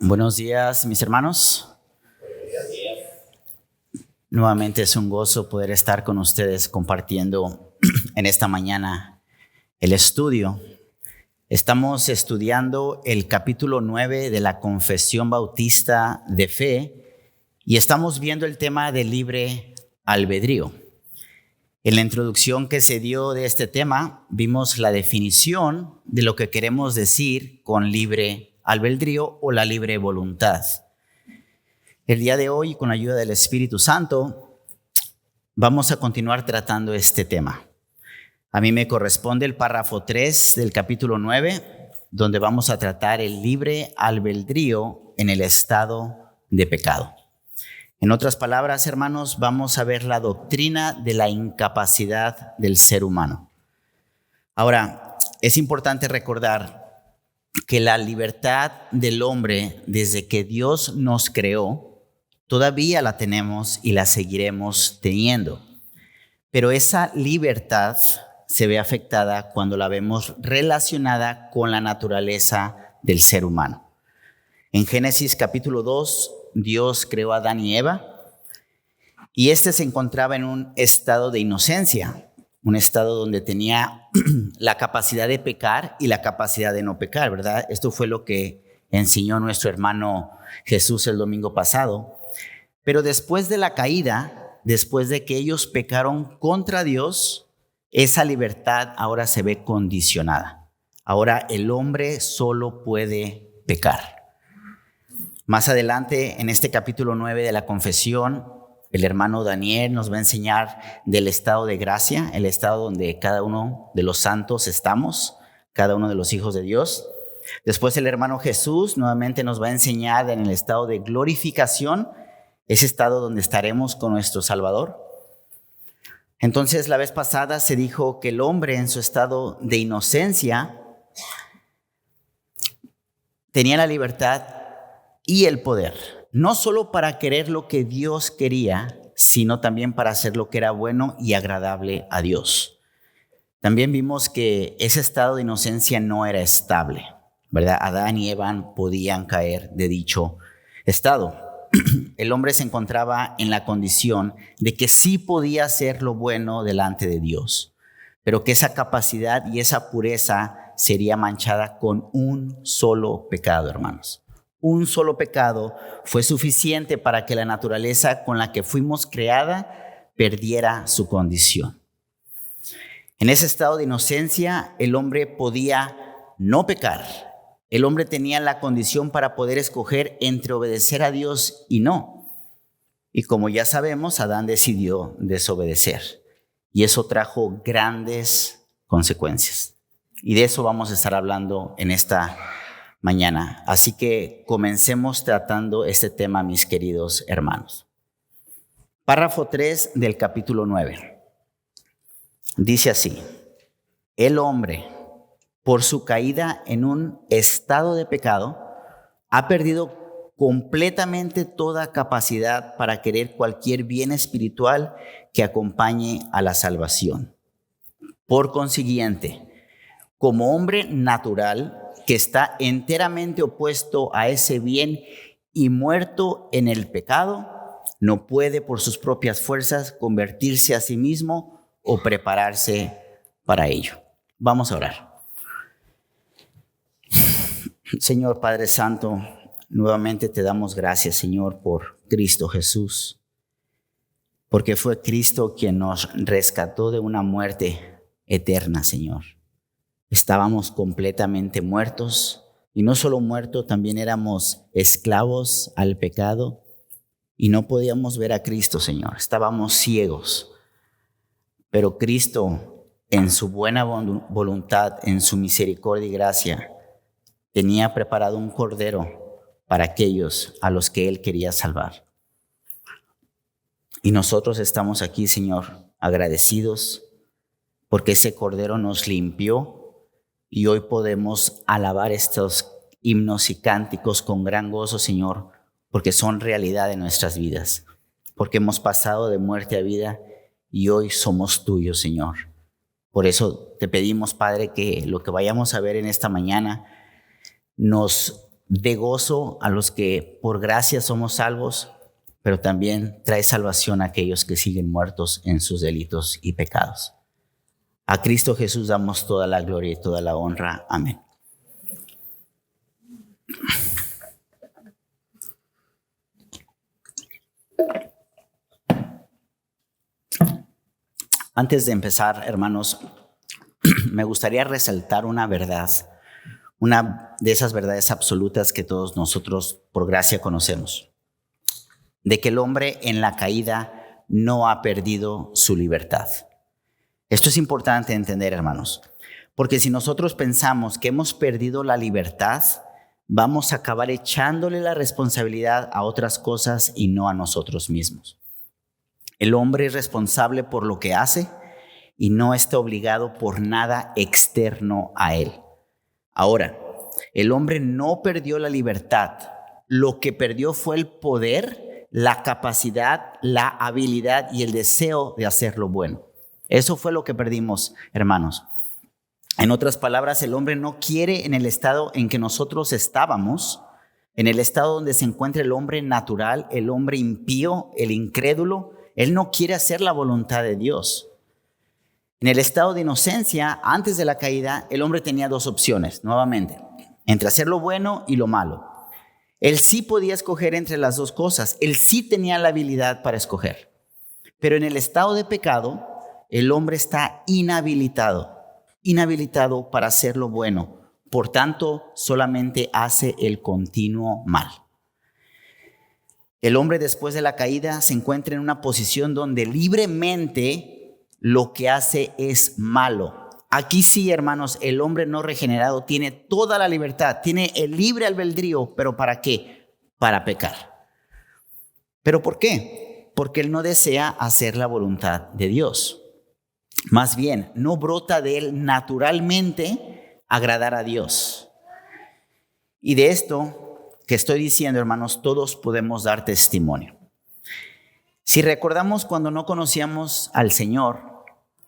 Buenos días, mis hermanos. Nuevamente es un gozo poder estar con ustedes compartiendo en esta mañana el estudio. Estamos estudiando el capítulo 9 de la Confesión Bautista de Fe y estamos viendo el tema del libre albedrío. En la introducción que se dio de este tema, vimos la definición de lo que queremos decir con libre albedrío o la libre voluntad. El día de hoy, con la ayuda del Espíritu Santo, vamos a continuar tratando este tema. A mí me corresponde el párrafo 3 del capítulo 9, donde vamos a tratar el libre albedrío en el estado de pecado. En otras palabras, hermanos, vamos a ver la doctrina de la incapacidad del ser humano. Ahora, es importante recordar que la libertad del hombre, desde que Dios nos creó, todavía la tenemos y la seguiremos teniendo. Pero esa libertad se ve afectada cuando la vemos relacionada con la naturaleza del ser humano. En Génesis capítulo 2, Dios creó a Adán y Eva y se encontraba en un estado de inocencia, un estado donde tenía la capacidad de pecar y la capacidad de no pecar, ¿verdad? Esto fue lo que enseñó nuestro hermano Jesús el domingo pasado. Pero después de la caída, después de que ellos pecaron contra Dios, esa libertad ahora se ve condicionada. Ahora el hombre solo puede pecar. Más adelante, en este capítulo 9 de la confesión, el hermano Daniel nos va a enseñar del estado de gracia, el estado donde cada uno de los santos estamos, cada uno de los hijos de Dios. Después el hermano Jesús nuevamente nos va a enseñar en el estado de glorificación, ese estado donde estaremos con nuestro Salvador. Entonces, la vez pasada se dijo que el hombre en su estado de inocencia tenía la libertad y el poder, no solo para querer lo que Dios quería, sino también para hacer lo que era bueno y agradable a Dios. También vimos que ese estado de inocencia no era estable, ¿verdad? Adán y Eva podían caer de dicho estado. El hombre se encontraba en la condición de que sí podía hacer lo bueno delante de Dios, pero que esa capacidad y esa pureza sería manchada con un solo pecado, hermanos. Un solo pecado fue suficiente para que la naturaleza con la que fuimos creada perdiera su condición. En ese estado de inocencia, el hombre podía no pecar. El hombre tenía la condición para poder escoger entre obedecer a Dios y no. Y como ya sabemos, Adán decidió desobedecer. Y eso trajo grandes consecuencias. Y de eso vamos a estar hablando en esta mañana. Así que comencemos tratando este tema, mis queridos hermanos. Párrafo 3 del capítulo 9. Dice así: el hombre, por su caída en un estado de pecado, ha perdido completamente toda capacidad para querer cualquier bien espiritual que acompañe a la salvación. Por consiguiente, como hombre natural que está enteramente opuesto a ese bien y muerto en el pecado, no puede por sus propias fuerzas convertirse a sí mismo o prepararse para ello. Vamos a orar. Señor Padre Santo, nuevamente te damos gracias, Señor, por Cristo Jesús, porque fue Cristo quien nos rescató de una muerte eterna, Señor. Estábamos completamente muertos, y no solo muertos, también éramos esclavos al pecado y no podíamos ver a Cristo, Señor. Estábamos ciegos, pero Cristo, en su buena voluntad, en su misericordia y gracia, tenía preparado un cordero para aquellos a los que Él quería salvar. Y nosotros estamos aquí, Señor, agradecidos porque ese cordero nos limpió. Y hoy podemos alabar estos himnos y cánticos con gran gozo, Señor, porque son realidad en nuestras vidas, porque hemos pasado de muerte a vida y hoy somos tuyos, Señor. Por eso te pedimos, Padre, que lo que vayamos a ver en esta mañana nos de gozo a los que por gracia somos salvos, pero también trae salvación a aquellos que siguen muertos en sus delitos y pecados. A Cristo Jesús damos toda la gloria y toda la honra. Amén. Antes de empezar, hermanos, me gustaría resaltar una verdad, una de esas verdades absolutas que todos nosotros por gracia conocemos, de que el hombre en la caída no ha perdido su libertad. Esto es importante entender, hermanos, porque si nosotros pensamos que hemos perdido la libertad, vamos a acabar echándole la responsabilidad a otras cosas y no a nosotros mismos. El hombre es responsable por lo que hace y no está obligado por nada externo a él. Ahora, el hombre no perdió la libertad. Lo que perdió fue el poder, la capacidad, la habilidad y el deseo de hacer lo bueno. Eso fue lo que perdimos, hermanos. En otras palabras, el hombre no quiere en el estado en que nosotros estábamos, en el estado donde se encuentra el hombre natural, el hombre impío, el incrédulo. Él no quiere hacer la voluntad de Dios. En el estado de inocencia, antes de la caída, el hombre tenía dos opciones, nuevamente, entre hacer lo bueno y lo malo. Él sí podía escoger entre las dos cosas. Él sí tenía la habilidad para escoger. Pero en el estado de pecado, el hombre está inhabilitado para hacer lo bueno. Por tanto, solamente hace el continuo mal. El hombre después de la caída se encuentra en una posición donde libremente lo que hace es malo. Aquí sí, hermanos, el hombre no regenerado tiene toda la libertad, tiene el libre albedrío, ¿pero para qué? Para pecar. ¿Pero por qué? Porque él no desea hacer la voluntad de Dios. Más bien, no brota de él naturalmente agradar a Dios. Y de esto que estoy diciendo, hermanos, todos podemos dar testimonio. Si recordamos cuando no conocíamos al Señor,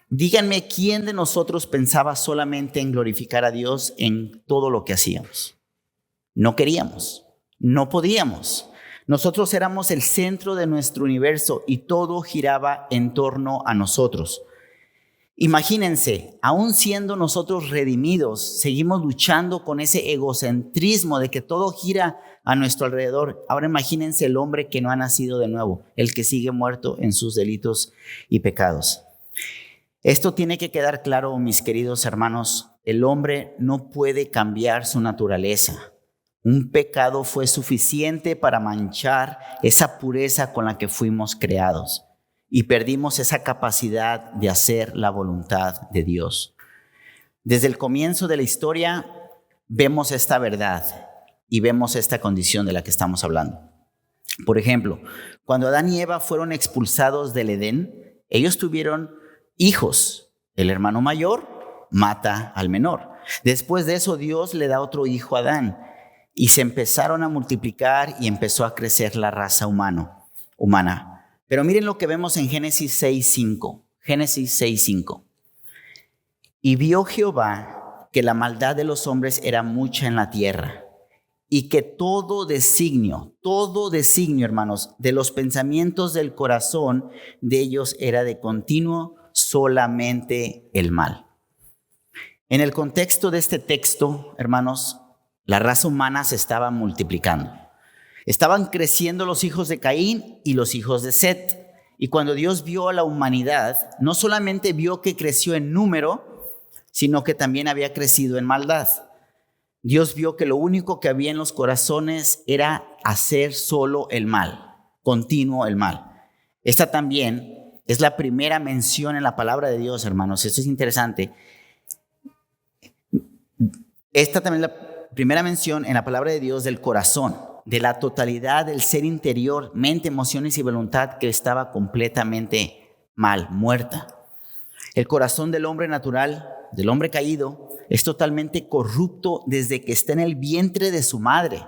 díganme quién de nosotros pensaba solamente en glorificar a Dios en todo lo que hacíamos. No queríamos, no podíamos. Nosotros éramos el centro de nuestro universo y todo giraba en torno a nosotros. Imagínense, aún siendo nosotros redimidos, seguimos luchando con ese egocentrismo de que todo gira a nuestro alrededor. Ahora imagínense el hombre que no ha nacido de nuevo, el que sigue muerto en sus delitos y pecados. Esto tiene que quedar claro, mis queridos hermanos. El hombre no puede cambiar su naturaleza. Un pecado fue suficiente para manchar esa pureza con la que fuimos creados. Y perdimos esa capacidad de hacer la voluntad de Dios. Desde el comienzo de la historia vemos esta verdad y vemos esta condición de la que estamos hablando. Por ejemplo, cuando Adán y Eva fueron expulsados del Edén, ellos tuvieron hijos. El hermano mayor mata al menor. Después de eso, Dios le da otro hijo a Adán y se empezaron a multiplicar y empezó a crecer la raza humana. Pero miren lo que vemos en Génesis 6:5. Génesis 6:5. Y vio Jehová que la maldad de los hombres era mucha en la tierra, y que todo designio, hermanos, de los pensamientos del corazón de ellos era de continuo solamente el mal. En el contexto de este texto, hermanos, la raza humana se estaba multiplicando. Estaban creciendo los hijos de Caín y los hijos de Set. Y cuando Dios vio a la humanidad, no solamente vio que creció en número, sino que también había crecido en maldad. Dios vio que lo único que había en los corazones era hacer solo el mal, continuo el mal. Esta también es la primera mención en la palabra de Dios, hermanos. Esto es interesante. Esta también es la primera mención en la palabra de Dios del corazón, de la totalidad del ser interior, mente, emociones y voluntad que estaba completamente mal, muerta. El corazón del hombre natural, del hombre caído, es totalmente corrupto desde que está en el vientre de su madre,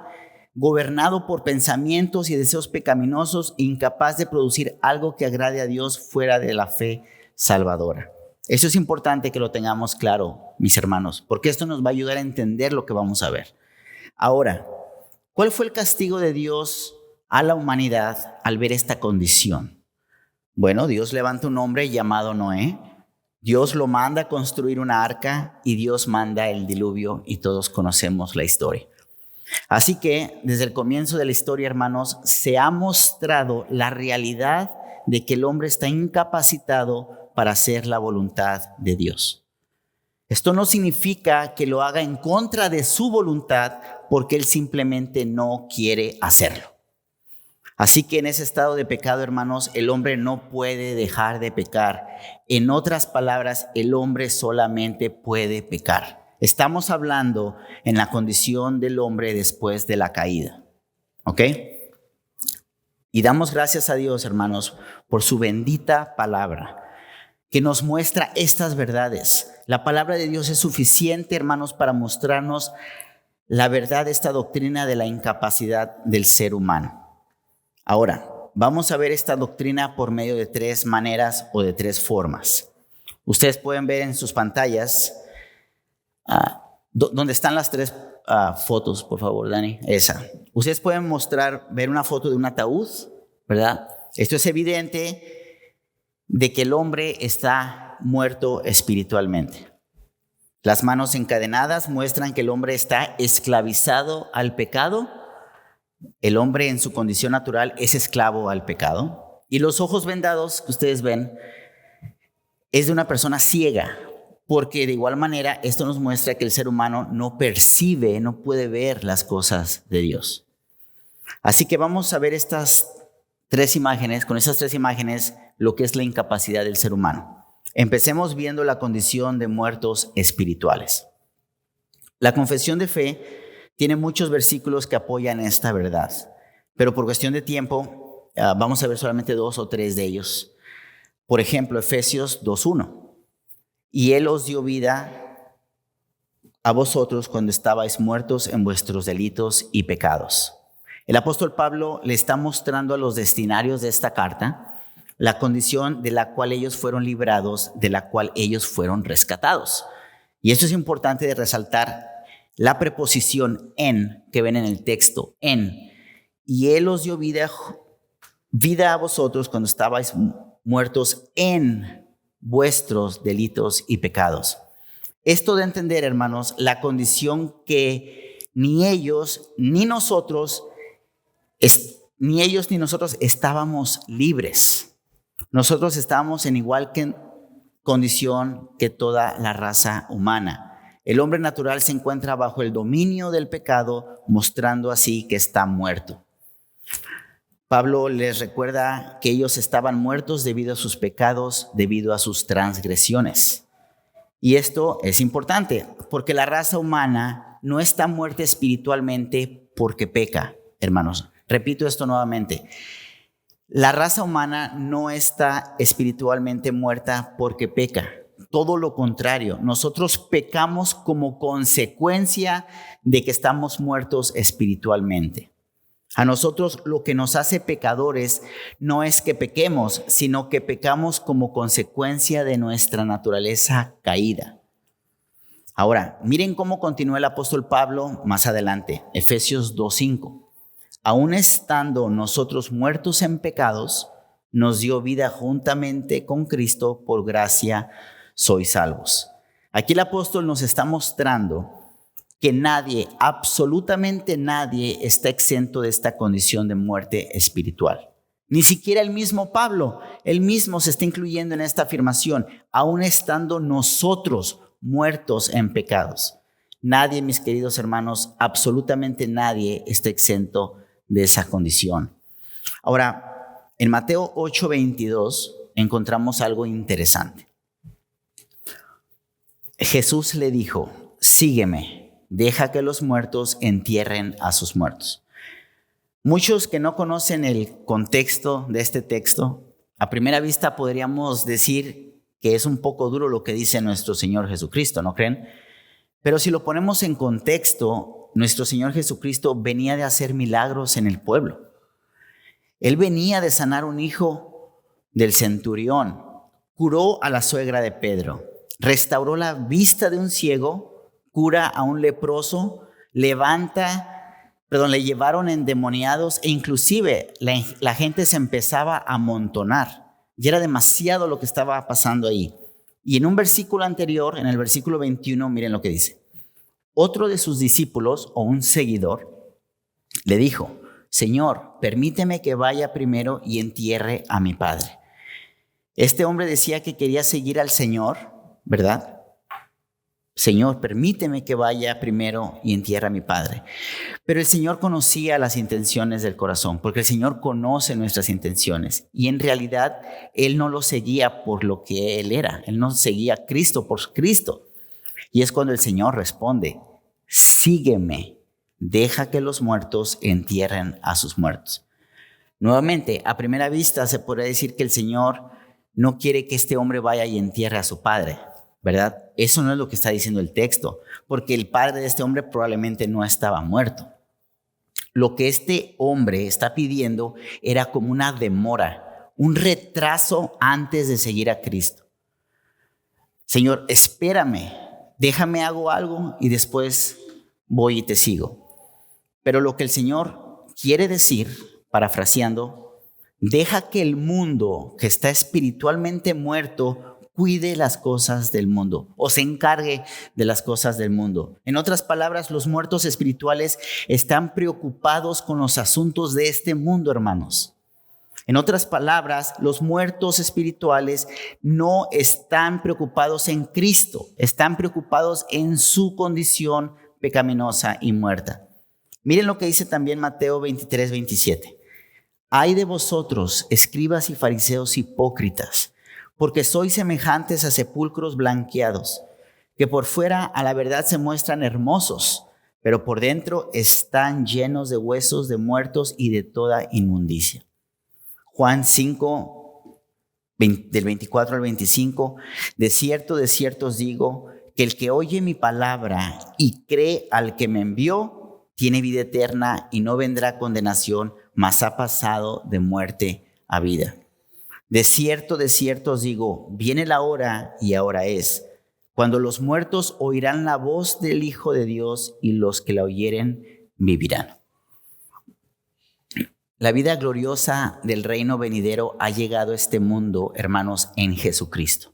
gobernado por pensamientos y deseos pecaminosos, incapaz de producir algo que agrade a Dios fuera de la fe salvadora. Eso es importante que lo tengamos claro, mis hermanos, porque esto nos va a ayudar a entender lo que vamos a ver. Ahora, ¿Cuál fue el castigo de Dios a la humanidad al ver esta condición? Bueno, Dios levanta un hombre llamado Noé. Dios lo manda a construir una arca y Dios manda el diluvio y todos conocemos la historia. Así que desde el comienzo de la historia, hermanos, se ha mostrado la realidad de que el hombre está incapacitado para hacer la voluntad de Dios. Esto no significa que lo haga en contra de su voluntad, porque él simplemente no quiere hacerlo. Así que en ese estado de pecado, hermanos, el hombre no puede dejar de pecar. En otras palabras, el hombre solamente puede pecar. Estamos hablando en la condición del hombre después de la caída. ¿Ok? Y damos gracias a Dios, hermanos, por su bendita palabra, que nos muestra estas verdades. La palabra de Dios es suficiente, hermanos, para mostrarnos la verdad de esta doctrina de la incapacidad del ser humano. Ahora, vamos a ver esta doctrina por medio de 3 maneras o de 3 formas. Ustedes pueden ver en sus pantallas donde están las 3 fotos, por favor, Dani. Esa. Ustedes pueden ver una foto de un ataúd, ¿verdad? Esto es evidente de que el hombre está muerto espiritualmente. Las manos encadenadas muestran que el hombre está esclavizado al pecado. El hombre en su condición natural es esclavo al pecado. Y los ojos vendados que ustedes ven es de una persona ciega, porque de igual manera esto nos muestra que el ser humano no percibe, no puede ver las cosas de Dios. Así que vamos a ver estas 3 imágenes, con estas 3 imágenes, lo que es la incapacidad del ser humano. Empecemos viendo la condición de muertos espirituales. La confesión de fe tiene muchos versículos que apoyan esta verdad, pero por cuestión de tiempo vamos a ver solamente 2 o 3 de ellos. Por ejemplo, Efesios 2:1. Y Él os dio vida a vosotros cuando estabais muertos en vuestros delitos y pecados. El apóstol Pablo le está mostrando a los destinarios de esta carta la condición de la cual ellos fueron librados, de la cual ellos fueron rescatados. Y esto es importante de resaltar la preposición en que ven en el texto, en. Y Él os dio vida a vosotros cuando estabais muertos en vuestros delitos y pecados. Esto de entender, hermanos, la condición que ni ellos ni nosotros estábamos libres. Nosotros estábamos en igual condición que toda la raza humana. El hombre natural se encuentra bajo el dominio del pecado, mostrando así que está muerto. Pablo les recuerda que ellos estaban muertos debido a sus pecados, debido a sus transgresiones. Y esto es importante, porque la raza humana no está muerta espiritualmente porque peca, hermanos. Repito esto nuevamente. La raza humana no está espiritualmente muerta porque peca. Todo lo contrario, nosotros pecamos como consecuencia de que estamos muertos espiritualmente. A nosotros lo que nos hace pecadores no es que pequemos, sino que pecamos como consecuencia de nuestra naturaleza caída. Ahora, miren cómo continúa el apóstol Pablo más adelante, Efesios 2:5. Aún estando nosotros muertos en pecados, nos dio vida juntamente con Cristo, por gracia sois salvos. Aquí el apóstol nos está mostrando que nadie, absolutamente nadie, está exento de esta condición de muerte espiritual. Ni siquiera el mismo Pablo, él mismo se está incluyendo en esta afirmación, aún estando nosotros muertos en pecados. Nadie, mis queridos hermanos, absolutamente nadie está exento de esa condición. Ahora, en Mateo 8:22 encontramos algo interesante. Jesús le dijo, sígueme, deja que los muertos entierren a sus muertos. Muchos que no conocen el contexto de este texto, a primera vista podríamos decir que es un poco duro lo que dice nuestro Señor Jesucristo, ¿no creen? Pero si lo ponemos en contexto, nuestro Señor Jesucristo venía de hacer milagros en el pueblo. Él venía de sanar un hijo del centurión, curó a la suegra de Pedro, restauró la vista de un ciego, cura a un leproso, levanta le llevaron endemoniados e inclusive la gente se empezaba a amontonar. Y era demasiado lo que estaba pasando ahí. Y en un versículo anterior, en el versículo 21, miren lo que dice. Otro de sus discípulos o un seguidor le dijo: Señor, permíteme que vaya primero y entierre a mi padre. Este hombre decía que quería seguir al Señor, ¿verdad? Señor, permíteme que vaya primero y entierre a mi padre. Pero el Señor conocía las intenciones del corazón, porque el Señor conoce nuestras intenciones. Y en realidad, Él no lo seguía por lo que Él era. Él no seguía a Cristo por Cristo. Y es cuando el Señor responde: sígueme, deja que los muertos entierren a sus muertos. Nuevamente, a primera vista se podría decir que el Señor no quiere que este hombre vaya y entierre a su padre, ¿verdad? Eso no es lo que está diciendo el texto, porque el padre de este hombre probablemente no estaba muerto. Lo que este hombre está pidiendo era como una demora, un retraso antes de seguir a Cristo. Señor, espérame, déjame hago algo y después voy y te sigo. Pero lo que el Señor quiere decir, parafraseando, deja que el mundo que está espiritualmente muerto cuide las cosas del mundo o se encargue de las cosas del mundo. En otras palabras, los muertos espirituales están preocupados con los asuntos de este mundo, hermanos. En otras palabras, los muertos espirituales no están preocupados en Cristo, están preocupados en su condición pecaminosa y muerta. Miren lo que dice también Mateo 23, 27. Ay de vosotros, escribas y fariseos hipócritas, porque sois semejantes a sepulcros blanqueados, que por fuera a la verdad se muestran hermosos, pero por dentro están llenos de huesos de muertos y de toda inmundicia. Juan 5, del 24 al 25, de cierto os digo, que el que oye mi palabra y cree al que me envió, tiene vida eterna y no vendrá condenación, mas ha pasado de muerte a vida. De cierto os digo, viene la hora y ahora es, cuando los muertos oirán la voz del Hijo de Dios y los que la oyeren vivirán. La vida gloriosa del reino venidero ha llegado a este mundo, hermanos, en Jesucristo.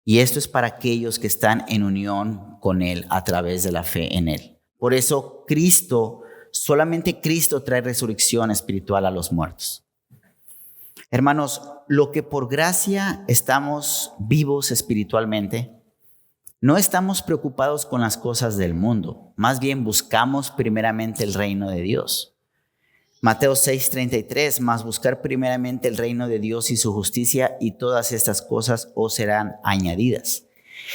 Y esto es para aquellos que están en unión con Él a través de la fe en Él. Por eso solamente Cristo trae resurrección espiritual a los muertos. Hermanos, lo que por gracia estamos vivos espiritualmente, no estamos preocupados con las cosas del mundo, más bien buscamos primeramente el reino de Dios. Mateo 6:33, mas buscar primeramente el reino de Dios y su justicia, y todas estas cosas os serán añadidas.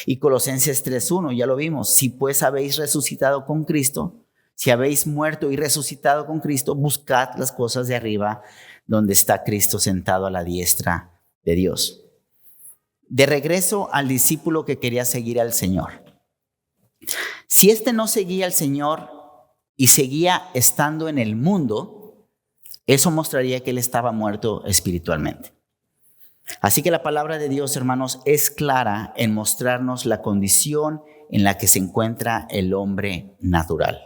Y Colosenses 3:1, ya lo vimos, si pues habéis resucitado con Cristo, si habéis muerto y resucitado con Cristo, buscad las cosas de arriba, donde está Cristo sentado a la diestra de Dios. De regreso al discípulo que quería seguir al Señor. Si este no seguía al Señor y seguía estando en el mundo, eso mostraría que él estaba muerto espiritualmente. Así que la palabra de Dios, hermanos, es clara en mostrarnos la condición en la que se encuentra el hombre natural.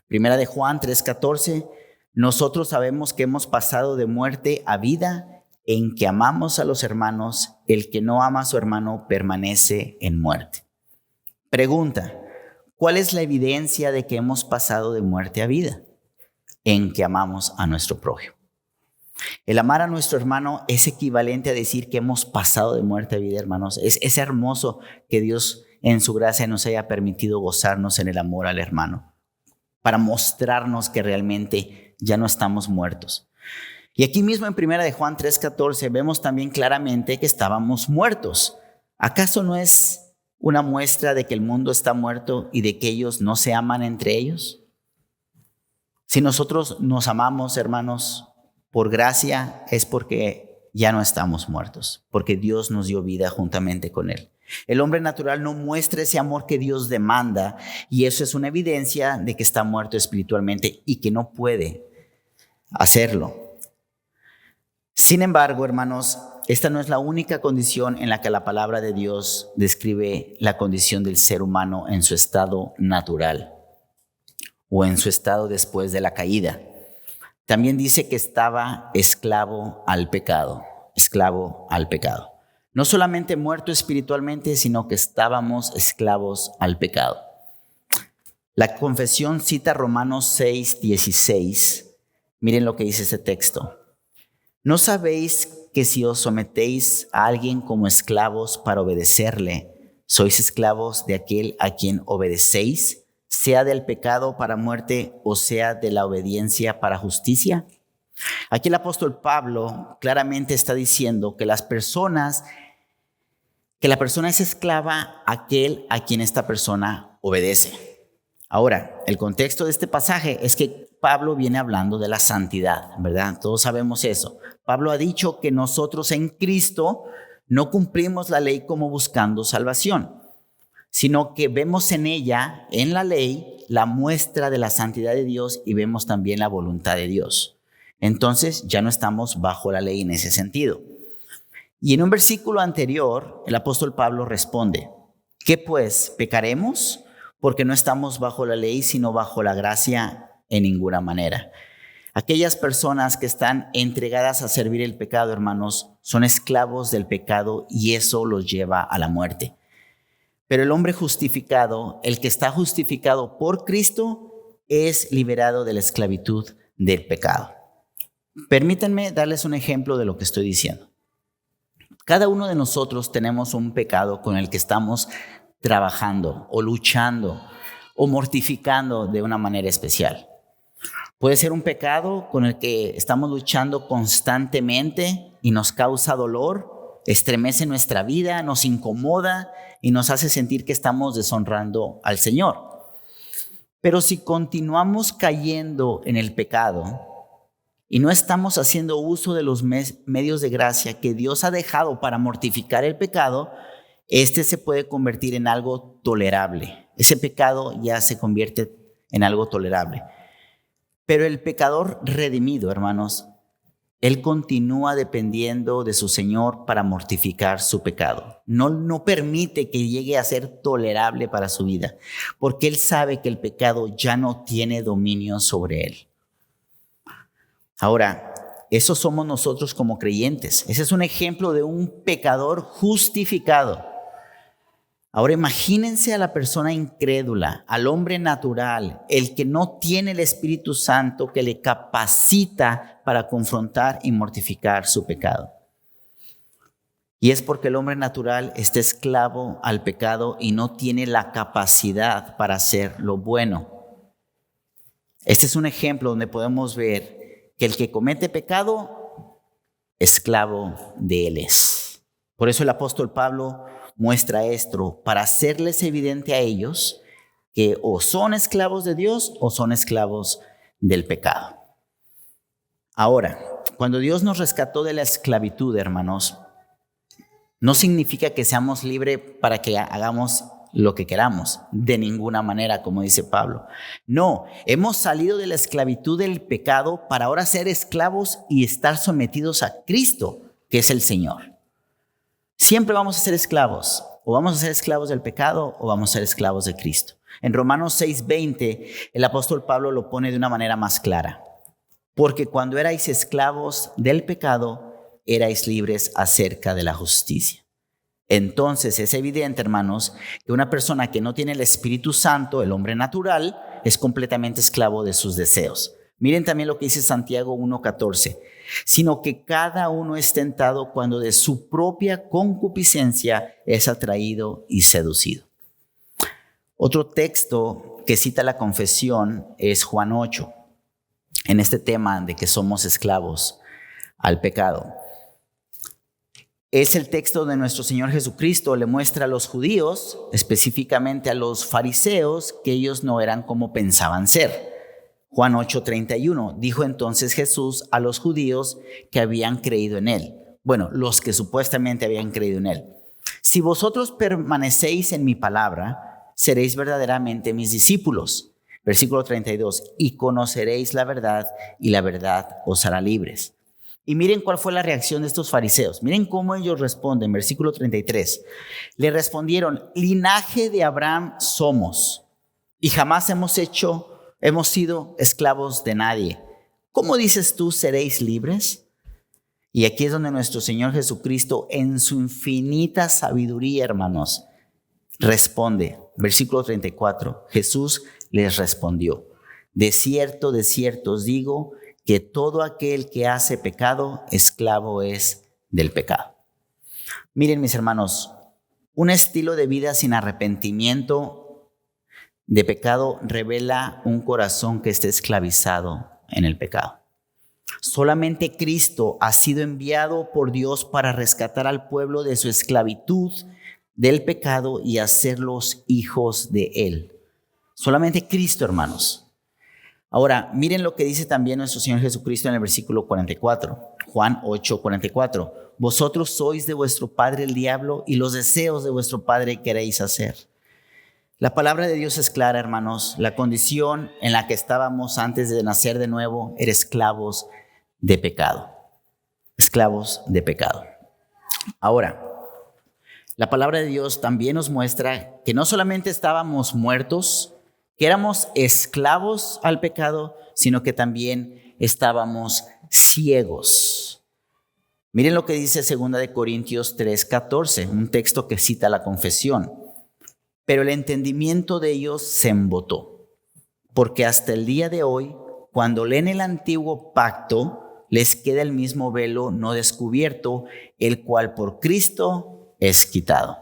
Primera de Juan 3:14, nosotros sabemos que hemos pasado de muerte a vida en que amamos a los hermanos. El que no ama a su hermano permanece en muerte. Pregunta, ¿cuál es la evidencia de que hemos pasado de muerte a vida? En que amamos a nuestro prójimo. El amar a nuestro hermano es equivalente a decir que hemos pasado de muerte a vida, hermanos. Es hermoso que Dios en su gracia nos haya permitido gozarnos en el amor al hermano, para mostrarnos que realmente ya no estamos muertos. Y aquí mismo en 1 de Juan 3:14 vemos también claramente que estábamos muertos. ¿Acaso no es una muestra de que el mundo está muerto y de que ellos no se aman entre ellos? Si nosotros nos amamos, hermanos, por gracia, es porque ya no estamos muertos, porque Dios nos dio vida juntamente con Él. El hombre natural no muestra ese amor que Dios demanda, y eso es una evidencia de que está muerto espiritualmente y que no puede hacerlo. Sin embargo, hermanos, esta no es la única condición en la que la palabra de Dios describe la condición del ser humano en su estado natural. o en su estado después de la caída. También dice que estaba esclavo al pecado, esclavo al pecado. No solamente muerto espiritualmente, sino que estábamos esclavos al pecado. La confesión cita Romanos 6:16. Miren lo que dice ese texto. ¿No sabéis que si os sometéis a alguien como esclavos para obedecerle, sois esclavos de aquel a quien obedecéis, sea del pecado para muerte o sea de la obediencia para justicia? Aquí el apóstol Pablo claramente está diciendo que la persona es esclava a aquel a quien esta persona obedece. Ahora, el contexto de este pasaje es que Pablo viene hablando de la santidad, ¿verdad? Todos sabemos eso. Pablo ha dicho que nosotros en Cristo no cumplimos la ley como buscando salvación, sino que vemos en ella, en la ley, la muestra de la santidad de Dios y vemos también la voluntad de Dios. Entonces ya no estamos bajo la ley en ese sentido. Y en un versículo anterior, el apóstol Pablo responde, ¿qué pues? ¿Pecaremos? Porque no estamos bajo la ley, sino bajo la gracia en ninguna manera. Aquellas personas que están entregadas a servir el pecado, hermanos, son esclavos del pecado y eso los lleva a la muerte. Pero el hombre justificado, el que está justificado por Cristo, es liberado de la esclavitud del pecado. Permítanme darles un ejemplo de lo que estoy diciendo. Cada uno de nosotros tenemos un pecado con el que estamos trabajando o luchando o mortificando de una manera especial. Puede ser un pecado con el que estamos luchando constantemente y nos causa dolor, estremece nuestra vida, nos incomoda y nos hace sentir que estamos deshonrando al Señor. Pero si continuamos cayendo en el pecado y no estamos haciendo uso de los medios de gracia que Dios ha dejado para mortificar el pecado, este se puede convertir en algo tolerable. Ese pecado ya se convierte en algo tolerable. Pero el pecador redimido, hermanos, él continúa dependiendo de su Señor para mortificar su pecado. No permite que llegue a ser tolerable para su vida, porque él sabe que el pecado ya no tiene dominio sobre él. Ahora, eso somos nosotros como creyentes. Ese es un ejemplo de un pecador justificado. Ahora imagínense a la persona incrédula, al hombre natural, el que no tiene el Espíritu Santo que le capacita para confrontar y mortificar su pecado. Y es porque el hombre natural está esclavo al pecado y no tiene la capacidad para hacer lo bueno. Este es un ejemplo donde podemos ver que el que comete pecado, esclavo de él es. Por eso el apóstol Pablo muestra esto para hacerles evidente a ellos que o son esclavos de Dios o son esclavos del pecado. Ahora, cuando Dios nos rescató de la esclavitud, hermanos, no significa que seamos libres para que hagamos lo que queramos, de ninguna manera, como dice Pablo. No, hemos salido de la esclavitud del pecado para ahora ser esclavos y estar sometidos a Cristo, que es el Señor. Siempre vamos a ser esclavos, o vamos a ser esclavos del pecado o vamos a ser esclavos de Cristo. En Romanos 6:20, el apóstol Pablo lo pone de una manera más clara. Porque cuando erais esclavos del pecado, erais libres acerca de la justicia. Entonces es evidente, hermanos, que una persona que no tiene el Espíritu Santo, el hombre natural, es completamente esclavo de sus deseos. Miren también lo que dice Santiago 1:14. Sino que cada uno es tentado cuando de su propia concupiscencia es atraído y seducido. Otro texto que cita la confesión es Juan 8, en este tema de que somos esclavos al pecado. Es el texto donde nuestro Señor Jesucristo le muestra a los judíos, específicamente a los fariseos, que ellos no eran como pensaban ser. Juan 8:31, dijo entonces Jesús a los judíos que habían creído en él. Bueno, los que supuestamente habían creído en él. Si vosotros permanecéis en mi palabra, seréis verdaderamente mis discípulos. Versículo 32, y conoceréis la verdad y la verdad os hará libres. Y miren cuál fue la reacción de estos fariseos. Miren cómo ellos responden. Versículo 33, le respondieron, linaje de Abraham somos y jamás hemos hecho hemos sido esclavos de nadie. ¿Cómo dices tú, seréis libres? Y aquí es donde nuestro Señor Jesucristo, en su infinita sabiduría, hermanos, responde. Versículo 34, Jesús les respondió: de cierto os digo, que todo aquel que hace pecado, esclavo es del pecado. Miren, mis hermanos, un estilo de vida sin arrepentimiento de pecado revela un corazón que esté esclavizado en el pecado. Solamente Cristo ha sido enviado por Dios para rescatar al pueblo de su esclavitud del pecado y hacerlos hijos de Él. Solamente Cristo, hermanos. Ahora, miren lo que dice también nuestro Señor Jesucristo en el versículo 44, Juan 8:44. Vosotros sois de vuestro padre el diablo, y los deseos de vuestro padre queréis hacer. La palabra de Dios es clara, hermanos. La condición en la que estábamos antes de nacer de nuevo era esclavos de pecado. Esclavos de pecado. Ahora, la palabra de Dios también nos muestra que no solamente estábamos muertos, que éramos esclavos al pecado, sino que también estábamos ciegos. Miren lo que dice 2 Corintios 3:14, un texto que cita la confesión. Pero el entendimiento de ellos se embotó, porque hasta el día de hoy, cuando leen el antiguo pacto, les queda el mismo velo no descubierto, el cual por Cristo es quitado.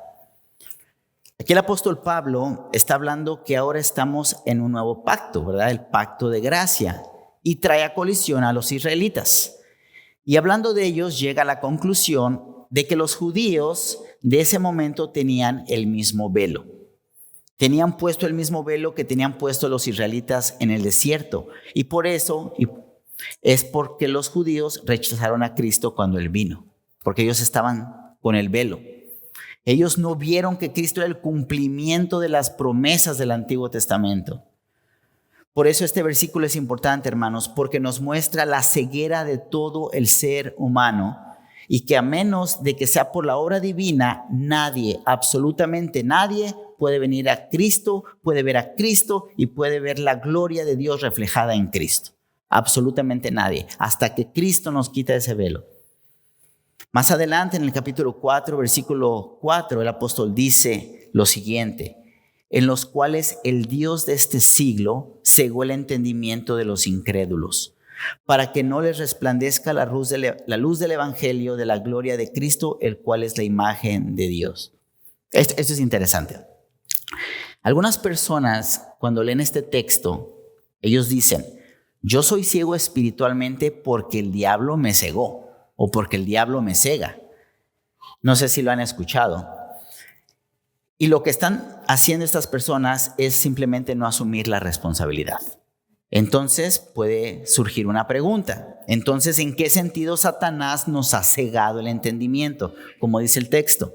Aquí el apóstol Pablo está hablando que ahora estamos en un nuevo pacto, ¿verdad? El pacto de gracia, y trae a colisión a los israelitas. Y hablando de ellos, llega a la conclusión de que los judíos de ese momento tenían el mismo velo. Tenían puesto el mismo velo que tenían puesto los israelitas en el desierto. Y por eso es porque los judíos rechazaron a Cristo cuando Él vino, porque ellos estaban con el velo. Ellos no vieron que Cristo era el cumplimiento de las promesas del Antiguo Testamento. Por eso este versículo es importante, hermanos, porque nos muestra la ceguera de todo el ser humano, y que a menos de que sea por la obra divina, nadie, absolutamente nadie, puede venir a Cristo, puede ver a Cristo y puede ver la gloria de Dios reflejada en Cristo. Absolutamente nadie, hasta que Cristo nos quita ese velo. Más adelante, en el capítulo 4, versículo 4, el apóstol dice lo siguiente: en los cuales el Dios de este siglo cegó el entendimiento de los incrédulos, para que no les resplandezca la luz del evangelio de la gloria de Cristo, el cual es la imagen de Dios. Esto es interesante. Algunas personas, cuando leen este texto, ellos dicen: yo soy ciego espiritualmente porque el diablo me cegó, o porque el diablo me cega. No sé si lo han escuchado. Y lo que están haciendo estas personas es simplemente no asumir la responsabilidad. Entonces puede surgir una pregunta. Entonces, ¿en qué sentido Satanás nos ha cegado el entendimiento? Como dice el texto.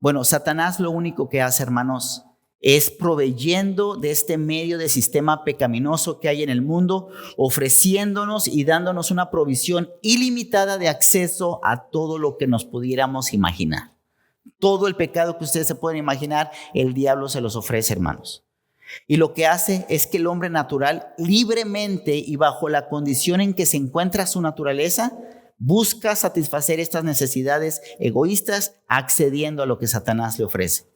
Bueno, Satanás lo único que hace, hermanos, es proveyendo de este medio de sistema pecaminoso que hay en el mundo, ofreciéndonos y dándonos una provisión ilimitada de acceso a todo lo que nos pudiéramos imaginar. Todo el pecado que ustedes se pueden imaginar, el diablo se los ofrece, hermanos. Y lo que hace es que el hombre natural, libremente y bajo la condición en que se encuentra su naturaleza, busca satisfacer estas necesidades egoístas accediendo a lo que Satanás le ofrece.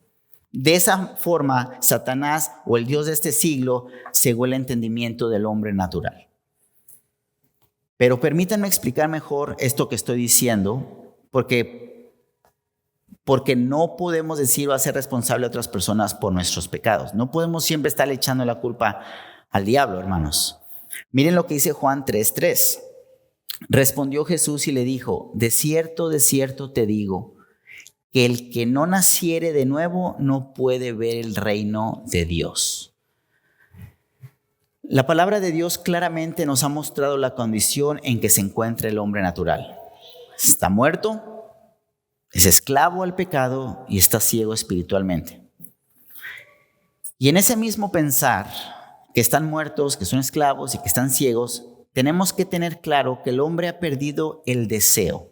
De esa forma, Satanás, o el Dios de este siglo, cegó el entendimiento del hombre natural. Pero permítanme explicar mejor esto que estoy diciendo, porque no podemos decir o hacer responsable a otras personas por nuestros pecados. No podemos siempre estar echando la culpa al diablo, hermanos. Miren lo que dice Juan 3:3. Respondió Jesús y le dijo: de cierto te digo, que el que no naciere de nuevo no puede ver el reino de Dios. La palabra de Dios claramente nos ha mostrado la condición en que se encuentra el hombre natural. Está muerto, es esclavo al pecado y está ciego espiritualmente. Y en ese mismo pensar que están muertos, que son esclavos y que están ciegos, tenemos que tener claro que el hombre ha perdido el deseo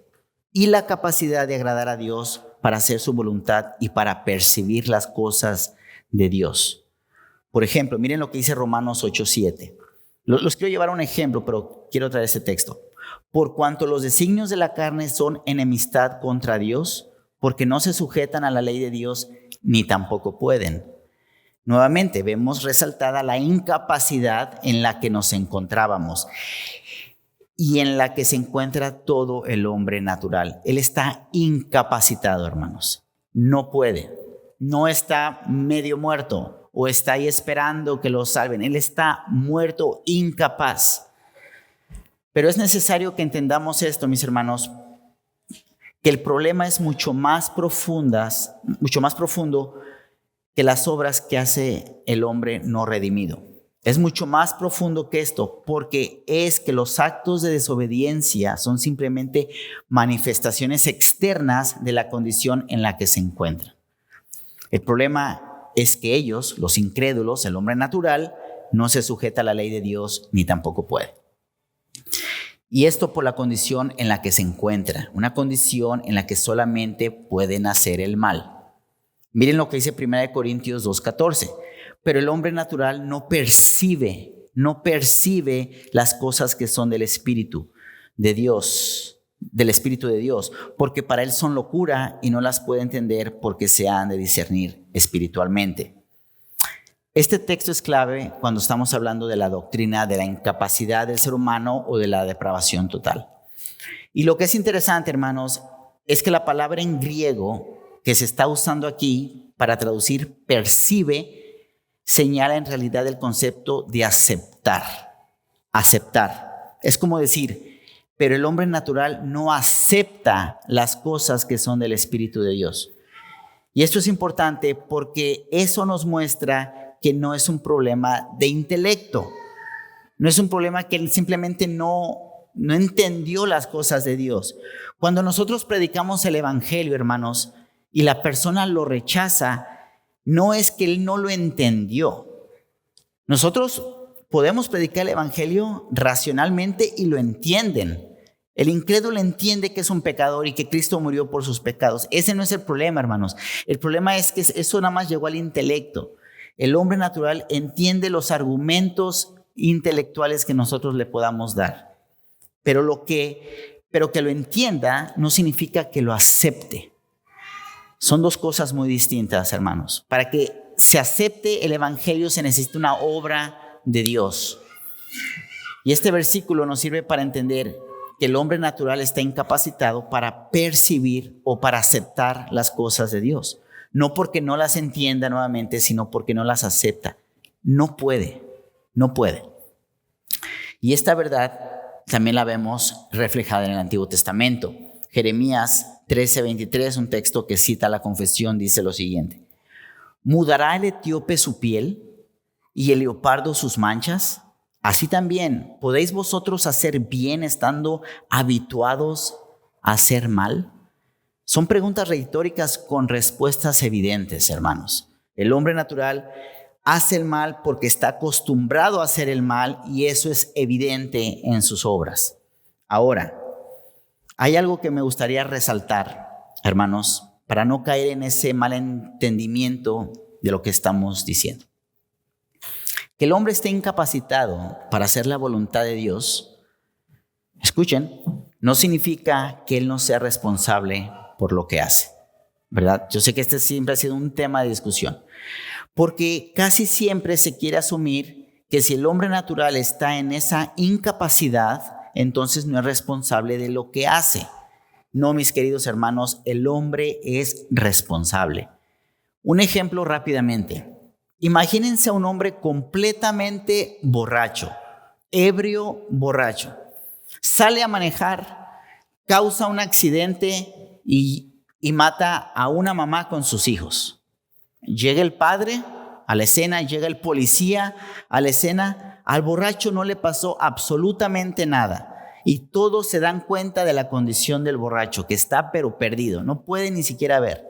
y la capacidad de agradar a Dios para hacer su voluntad y para percibir las cosas de Dios. Por ejemplo, miren lo que dice Romanos 8:7. Los quiero llevar a un ejemplo, pero quiero traer ese texto. Por cuanto los designios de la carne son enemistad contra Dios, porque no se sujetan a la ley de Dios, ni tampoco pueden. Nuevamente vemos resaltada la incapacidad en la que nos encontrábamos y en la que se encuentra todo el hombre natural. Él está incapacitado, hermanos. No puede. No está medio muerto o está ahí esperando que lo salven. Él está muerto, incapaz. Pero es necesario que entendamos esto, mis hermanos, que el problema es mucho más profundo que las obras que hace el hombre no redimido. Es mucho más profundo que esto, porque es que los actos de desobediencia son simplemente manifestaciones externas de la condición en la que se encuentran. El problema es que ellos, los incrédulos, el hombre natural, no se sujeta a la ley de Dios ni tampoco puede. Y esto por la condición en la que se encuentra, una condición en la que solamente pueden hacer el mal. Miren lo que dice 1 Corintios 2:14. Pero el hombre natural no percibe las cosas que son del Espíritu de Dios, porque para él son locura y no las puede entender porque se han de discernir espiritualmente. Este texto es clave cuando estamos hablando de la doctrina de la incapacidad del ser humano o de la depravación total. Y lo que es interesante, hermanos, es que la palabra en griego que se está usando aquí para traducir percibe, señala en realidad el concepto de aceptar. Aceptar. Es como decir, pero el hombre natural no acepta las cosas que son del Espíritu de Dios. Y esto es importante porque eso nos muestra que no es un problema de intelecto. No es un problema que él simplemente no entendió las cosas de Dios. Cuando nosotros predicamos el Evangelio, hermanos, y la persona lo rechaza, no es que él no lo entendió. Nosotros podemos predicar el Evangelio racionalmente y lo entienden. El incrédulo entiende que es un pecador y que Cristo murió por sus pecados. Ese no es el problema, hermanos. El problema es que eso nada más llegó al intelecto. El hombre natural entiende los argumentos intelectuales que nosotros le podamos dar. Pero que lo entienda no significa que lo acepte. Son dos cosas muy distintas, hermanos. Para que se acepte el Evangelio se necesita una obra de Dios. Y este versículo nos sirve para entender que el hombre natural está incapacitado para percibir o para aceptar las cosas de Dios. No porque no las entienda nuevamente, sino porque no las acepta. No puede. Y esta verdad también la vemos reflejada en el Antiguo Testamento. Jeremías 13:23, un texto que cita la confesión, dice lo siguiente: ¿mudará el etíope su piel y el leopardo sus manchas? Así también, ¿podéis vosotros hacer bien estando habituados a hacer mal? Son preguntas retóricas con respuestas evidentes, hermanos. El hombre natural hace el mal porque está acostumbrado a hacer el mal y eso es evidente en sus obras. Ahora, hay algo que me gustaría resaltar, hermanos, para no caer en ese malentendimiento de lo que estamos diciendo. Que el hombre esté incapacitado para hacer la voluntad de Dios, escuchen, no significa que él no sea responsable por lo que hace, ¿verdad? Yo sé que este siempre ha sido un tema de discusión, porque casi siempre se quiere asumir que si el hombre natural está en esa incapacidad, entonces no es responsable de lo que hace. No, mis queridos hermanos, el hombre es responsable. Un ejemplo rápidamente. Imagínense a un hombre completamente borracho, ebrio, borracho. Sale a manejar, causa un accidente y mata a una mamá con sus hijos. Llega el padre a la escena, llega el policía a la escena. Al borracho no le pasó absolutamente nada y todos se dan cuenta de la condición del borracho, que está pero perdido, no puede ni siquiera ver.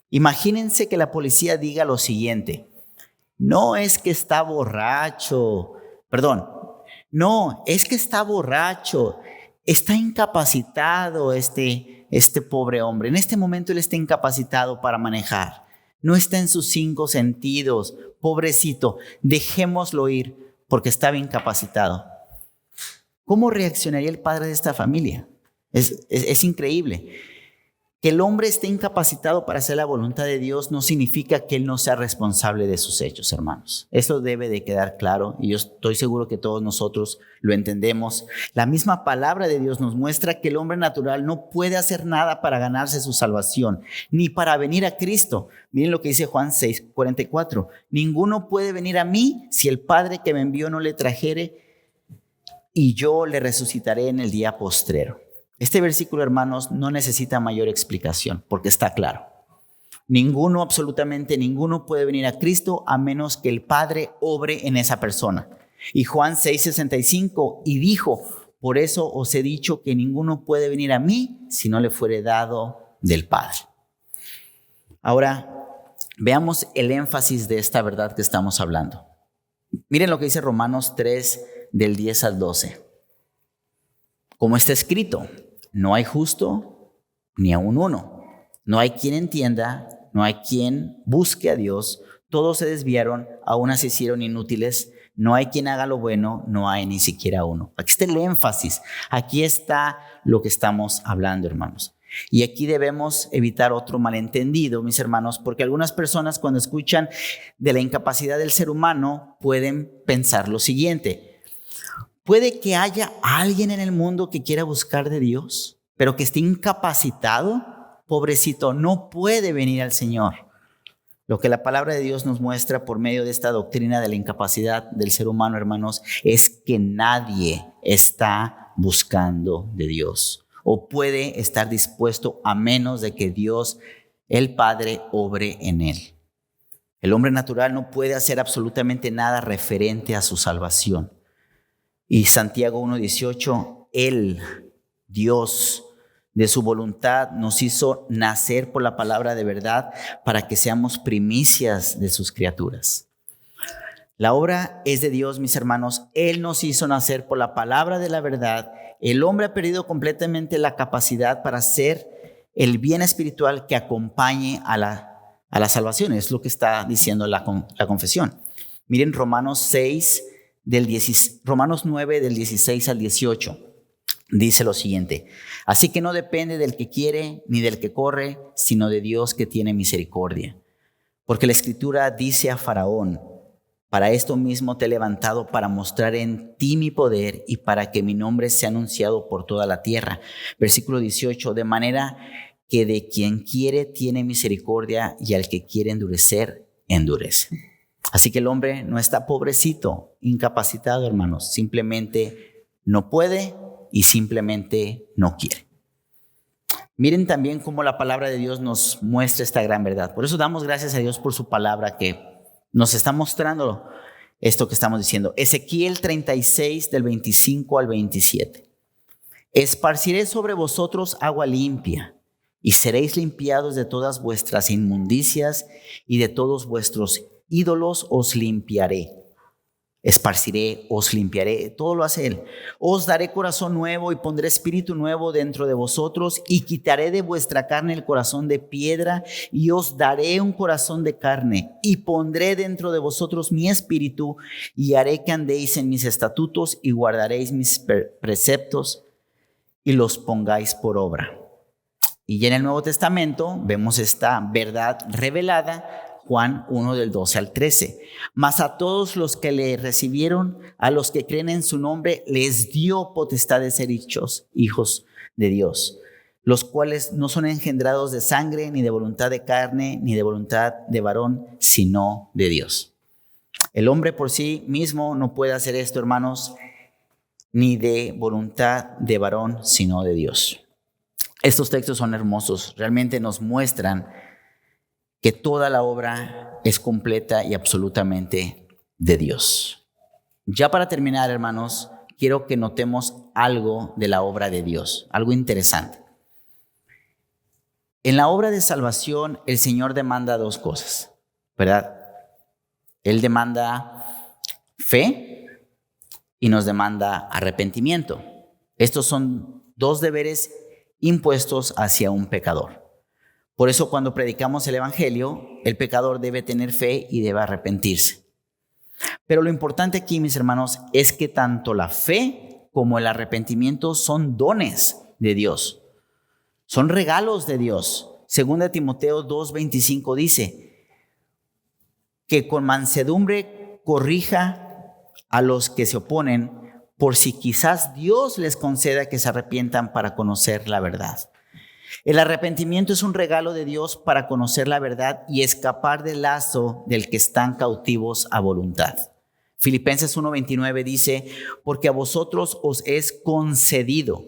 Imagínense que la policía diga lo siguiente: no es que está borracho, está incapacitado este pobre hombre. En este momento él está incapacitado para manejar, no está en sus 5 sentidos, pobrecito, dejémoslo ir. porque estaba incapacitado. ¿Cómo reaccionaría el padre de esta familia? Es increíble. Que el hombre esté incapacitado para hacer la voluntad de Dios no significa que él no sea responsable de sus hechos, hermanos. Eso debe de quedar claro y yo estoy seguro que todos nosotros lo entendemos. La misma palabra de Dios nos muestra que el hombre natural no puede hacer nada para ganarse su salvación, ni para venir a Cristo. Miren lo que dice Juan 6:44. Ninguno puede venir a mí si el Padre que me envió no le trajere, y yo le resucitaré en el día postrero. Este versículo, hermanos, no necesita mayor explicación porque está claro. Ninguno, absolutamente ninguno puede venir a Cristo a menos que el Padre obre en esa persona. Y Juan 6:65, y dijo, por eso os he dicho que ninguno puede venir a mí si no le fuere dado del Padre. Ahora, veamos el énfasis de esta verdad que estamos hablando. Miren lo que dice Romanos 3, del 10 al 12. Como está escrito, no hay justo ni aun uno. No hay quien entienda, no hay quien busque a Dios. Todos se desviaron, aún se hicieron inútiles. No hay quien haga lo bueno, no hay ni siquiera uno. Aquí está el énfasis. Aquí está lo que estamos hablando, hermanos. Y aquí debemos evitar otro malentendido, mis hermanos, porque algunas personas cuando escuchan de la incapacidad del ser humano pueden pensar lo siguiente. Puede que haya alguien en el mundo que quiera buscar de Dios, pero que esté incapacitado, pobrecito, no puede venir al Señor. Lo que la palabra de Dios nos muestra por medio de esta doctrina de la incapacidad del ser humano, hermanos, es que nadie está buscando de Dios o puede estar dispuesto a menos de que Dios, el Padre, obre en él. El hombre natural no puede hacer absolutamente nada referente a su salvación. Y Santiago 1:18, Él, Dios, de su voluntad nos hizo nacer por la palabra de verdad para que seamos primicias de sus criaturas. La obra es de Dios, mis hermanos. Él nos hizo nacer por la palabra de la verdad. El hombre ha perdido completamente la capacidad para hacer el bien espiritual que acompañe a la salvación. Es lo que está diciendo la confesión. Miren Romanos 9 del 16 al 18. Dice lo siguiente: así que no depende del que quiere ni del que corre, sino de Dios que tiene misericordia. Porque la Escritura dice a Faraón: para esto mismo te he levantado, para mostrar en ti mi poder y para que mi nombre sea anunciado por toda la tierra. Versículo 18, de manera que de quien quiere tiene misericordia y al que quiere endurecer, endurece. Así que el hombre no está pobrecito, incapacitado, hermanos. Simplemente no puede y simplemente no quiere. Miren también cómo la palabra de Dios nos muestra esta gran verdad. Por eso damos gracias a Dios por su palabra que nos está mostrando esto que estamos diciendo. Ezequiel 36 del 25 al 27. Esparciré sobre vosotros agua limpia y seréis limpiados de todas vuestras inmundicias y de todos vuestros ídolos os limpiaré. Esparciré, os limpiaré, todo lo hace Él. Os daré corazón nuevo y pondré espíritu nuevo dentro de vosotros y quitaré de vuestra carne el corazón de piedra y os daré un corazón de carne y pondré dentro de vosotros mi espíritu y haré que andéis en mis estatutos y guardaréis mis preceptos y los pongáis por obra. Y ya en el Nuevo Testamento vemos esta verdad revelada. Juan 1 del 12 al 13. Mas a todos los que le recibieron, a los que creen en su nombre, les dio potestad de ser hechos hijos de Dios, los cuales no son engendrados de sangre, ni de voluntad de carne, ni de voluntad de varón, sino de Dios. El hombre por sí mismo no puede hacer esto, hermanos, ni de voluntad de varón, sino de Dios. Estos textos son hermosos, realmente nos muestran que toda la obra es completa y absolutamente de Dios. Ya para terminar, hermanos, quiero que notemos algo de la obra de Dios, algo interesante. En la obra de salvación, el Señor demanda dos cosas, ¿verdad? Él demanda fe y nos demanda arrepentimiento. Estos son dos deberes impuestos hacia un pecador. Por eso cuando predicamos el evangelio, el pecador debe tener fe y debe arrepentirse. Pero lo importante aquí, mis hermanos, es que tanto la fe como el arrepentimiento son dones de Dios. Son regalos de Dios. 2 Timoteo 2:25 dice que con mansedumbre corrija a los que se oponen, por si quizás Dios les conceda que se arrepientan para conocer la verdad. El arrepentimiento es un regalo de Dios para conocer la verdad y escapar del lazo del que están cautivos a voluntad. Filipenses 1:29 dice, porque a vosotros os es concedido,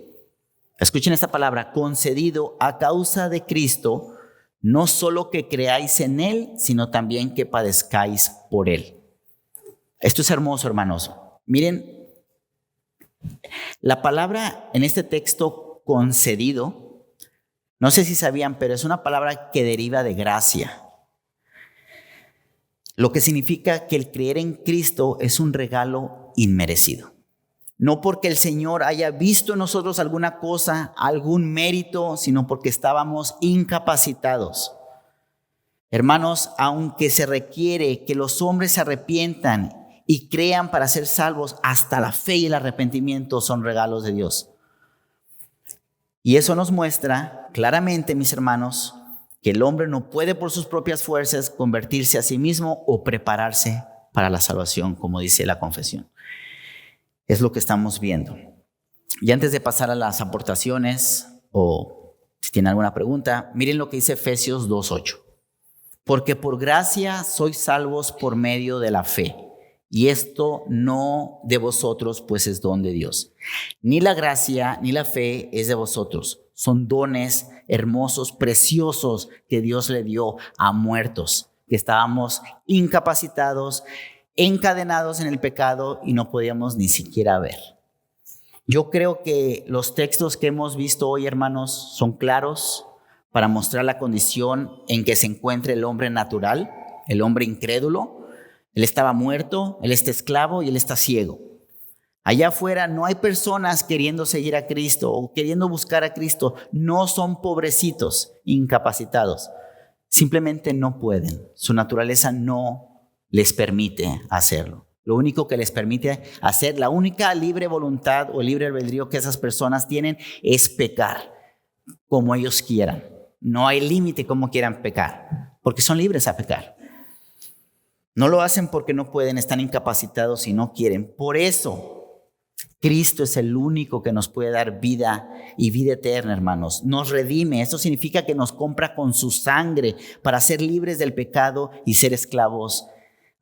escuchen esta palabra, concedido a causa de Cristo, no solo que creáis en Él, sino también que padezcáis por Él. Esto es hermoso, hermanos. Miren, la palabra en este texto concedido, no sé si sabían, pero es una palabra que deriva de gracia. Lo que significa que el creer en Cristo es un regalo inmerecido. No porque el Señor haya visto en nosotros alguna cosa, algún mérito, sino porque estábamos incapacitados. Hermanos, aunque se requiere que los hombres se arrepientan y crean para ser salvos, hasta la fe y el arrepentimiento son regalos de Dios. Y eso nos muestra claramente, mis hermanos, que el hombre no puede por sus propias fuerzas convertirse a sí mismo o prepararse para la salvación, como dice la confesión. Es lo que estamos viendo. Y antes de pasar a las aportaciones, o si tienen alguna pregunta, miren lo que dice Efesios 2:8. Porque por gracia sois salvos por medio de la fe. Y esto no de vosotros, pues es don de Dios. Ni la gracia ni la fe es de vosotros. Son dones hermosos, preciosos que Dios le dio a muertos, que estábamos incapacitados, encadenados en el pecado y no podíamos ni siquiera ver. Yo creo que los textos que hemos visto hoy, hermanos, son claros para mostrar la condición en que se encuentra el hombre natural, el hombre incrédulo. Él estaba muerto, él está esclavo y él está ciego. Allá afuera no hay personas queriendo seguir a Cristo o queriendo buscar a Cristo. No son pobrecitos, incapacitados. Simplemente no pueden. Su naturaleza no les permite hacerlo. Lo único que les permite hacer, la única libre voluntad o libre albedrío que esas personas tienen es pecar como ellos quieran. No hay límite como quieran pecar, porque son libres a pecar. No lo hacen porque no pueden, están incapacitados y no quieren. Por eso, Cristo es el único que nos puede dar vida y vida eterna, hermanos. Nos redime. Esto significa que nos compra con su sangre para ser libres del pecado y ser esclavos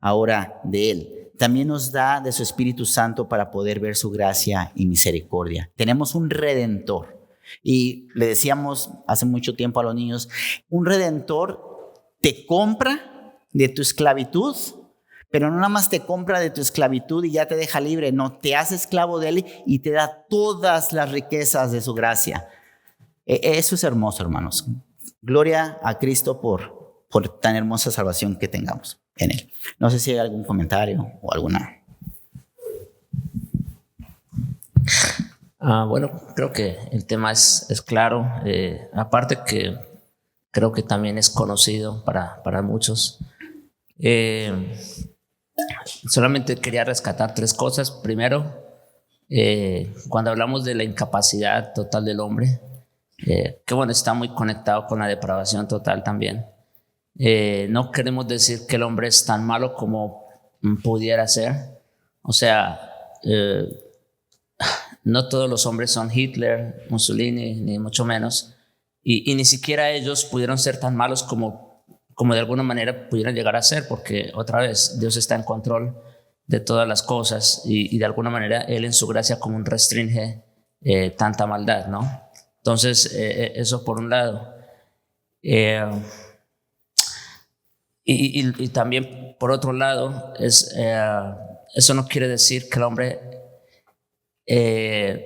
ahora de Él. También nos da de su Espíritu Santo para poder ver su gracia y misericordia. Tenemos un Redentor. Y le decíamos hace mucho tiempo a los niños, un Redentor te compra de tu esclavitud, pero no nada más te compra de tu esclavitud y ya te deja libre, no, te hace esclavo de Él y te da todas las riquezas de su gracia. Eso es hermoso, hermanos. Gloria a Cristo por tan hermosa salvación que tengamos en Él. No sé si hay algún comentario o alguna. Bueno, creo que el tema es claro. Aparte que creo que también es conocido para muchos. Solamente quería rescatar 3 cosas. Primero, cuando hablamos de la incapacidad total del hombre, que bueno, está muy conectado con la depravación total también. No queremos decir que el hombre es tan malo como pudiera ser. O sea, no todos los hombres son Hitler, Mussolini, ni mucho menos. Y ni siquiera ellos pudieron ser tan malos como de alguna manera pudieran llegar a ser, porque otra vez Dios está en control de todas las cosas y de alguna manera Él en su gracia común restringe tanta maldad, ¿no? Entonces, eso por un lado. Y también por otro lado, eso no quiere decir que el hombre,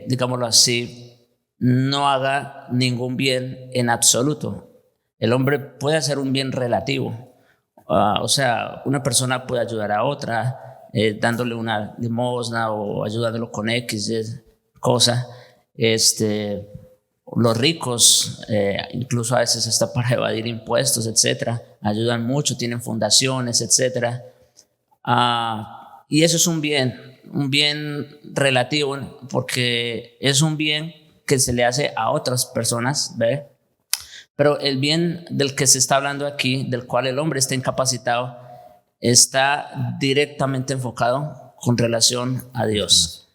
digámoslo así, no haga ningún bien en absoluto. El hombre puede hacer un bien relativo. O sea, una persona puede ayudar a otra dándole una limosna o ayudándolo con X cosa. Los ricos, incluso a veces hasta para evadir impuestos, etcétera, ayudan mucho, tienen fundaciones, etcétera. Y eso es un bien relativo, porque es un bien que se le hace a otras personas, ¿ve? Pero el bien del que se está hablando aquí, del cual el hombre está incapacitado, está directamente enfocado con relación a Dios.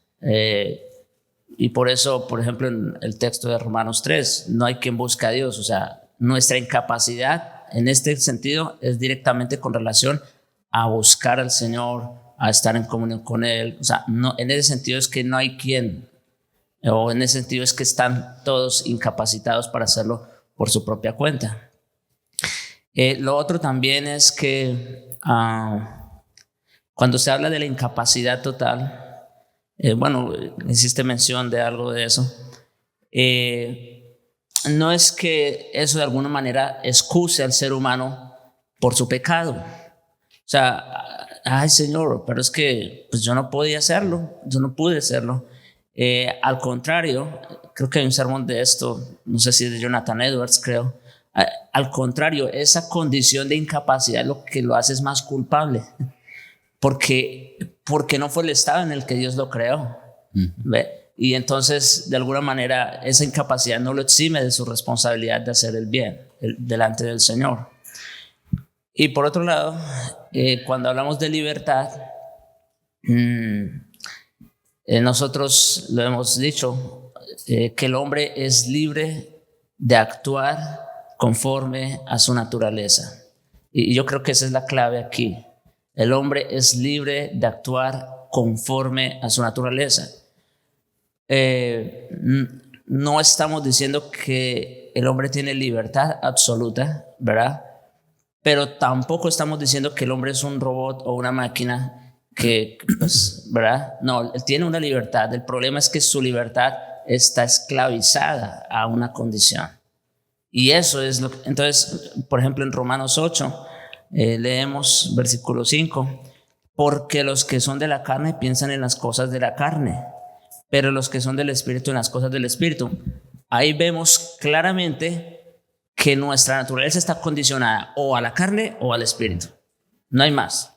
Y por eso, por ejemplo, en el texto de Romanos 3, no hay quien busque a Dios. O sea, nuestra incapacidad en este sentido es directamente con relación a buscar al Señor, a estar en comunión con Él. O sea, no, en ese sentido es que no hay quien, o en ese sentido es que están todos incapacitados para hacerlo por su propia cuenta. Lo otro también es que cuando se habla de la incapacidad total, bueno, hiciste mención de algo de eso, no es que eso de alguna manera excuse al ser humano por su pecado. O sea, ay Señor, pero es que pues yo no podía hacerlo, yo no pude hacerlo. Al contrario, creo que hay un sermón de esto, no sé si es de Jonathan Edwards, creo. Al contrario, esa condición de incapacidad lo que lo hace es más culpable, porque no fue el estado en el que Dios lo creó. ¿Ve? Y entonces, de alguna manera, esa incapacidad no lo exime de su responsabilidad de hacer el bien delante del Señor. Y por otro lado, cuando hablamos de libertad, nosotros lo hemos dicho, que el hombre es libre de actuar conforme a su naturaleza. Y yo creo que esa es la clave aquí. El hombre es libre de actuar conforme a su naturaleza. No estamos diciendo que el hombre tiene libertad absoluta, ¿verdad? Pero tampoco estamos diciendo que el hombre es un robot o una máquina que, pues, ¿verdad? No, él tiene una libertad. El problema es que su libertad está esclavizada a una condición. Y eso es lo que, entonces, por ejemplo, en Romanos 8, leemos versículo 5, porque los que son de la carne piensan en las cosas de la carne, pero los que son del Espíritu en las cosas del Espíritu. Ahí vemos claramente que nuestra naturaleza está condicionada o a la carne o al Espíritu. No hay más.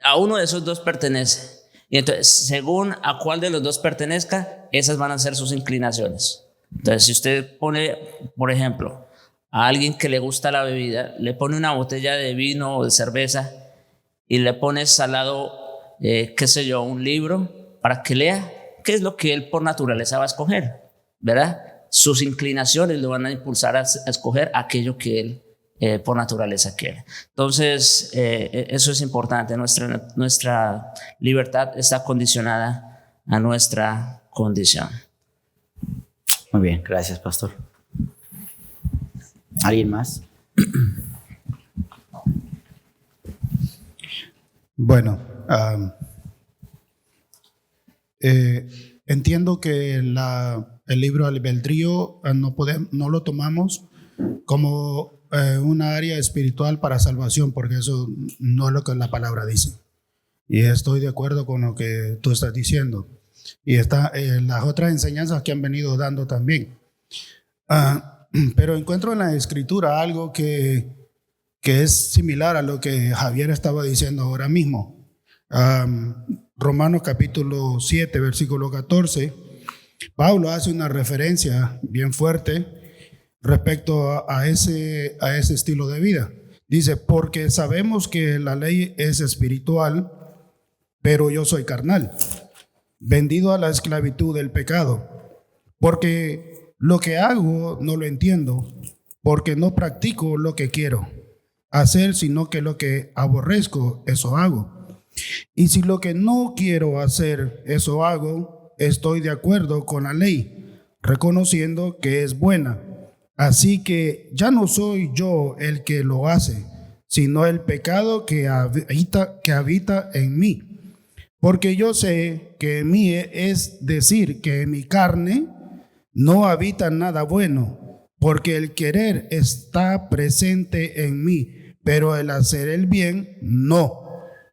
A uno de esos dos pertenece. Y entonces, según a cuál de los dos pertenezca, esas van a ser sus inclinaciones. Entonces, si usted pone, por ejemplo, a alguien que le gusta la bebida, le pone una botella de vino o de cerveza y le pones al lado, qué sé yo, un libro para que lea, ¿qué es lo que él por naturaleza va a escoger? ¿Verdad? Sus inclinaciones lo van a impulsar a escoger aquello que él por naturaleza quiere. Entonces, eso es importante. Nuestra libertad está condicionada a nuestra condición. Muy bien, gracias, pastor. ¿Alguien más? Bueno, entiendo que el libro albedrío no lo tomamos como una área espiritual para salvación, porque eso no es lo que la palabra dice. Y estoy de acuerdo con lo que tú estás diciendo. Y está las otras enseñanzas que han venido dando también. Pero encuentro en la Escritura algo que es similar a lo que Javier estaba diciendo ahora mismo. Romanos capítulo 7, versículo 14, Pablo hace una referencia bien fuerte respecto a ese estilo de vida. Dice, porque sabemos que la ley es espiritual, pero yo soy carnal, vendido a la esclavitud del pecado, porque lo que hago no lo entiendo, porque no practico lo que quiero hacer, sino que lo que aborrezco, eso hago. Y si lo que no quiero hacer, eso hago, estoy de acuerdo con la ley, reconociendo que es buena. Así que ya no soy yo el que lo hace, sino el pecado que habita en mí. Porque yo sé que en mí, es decir, que en mi carne no habita nada bueno, porque el querer está presente en mí, pero el hacer el bien no.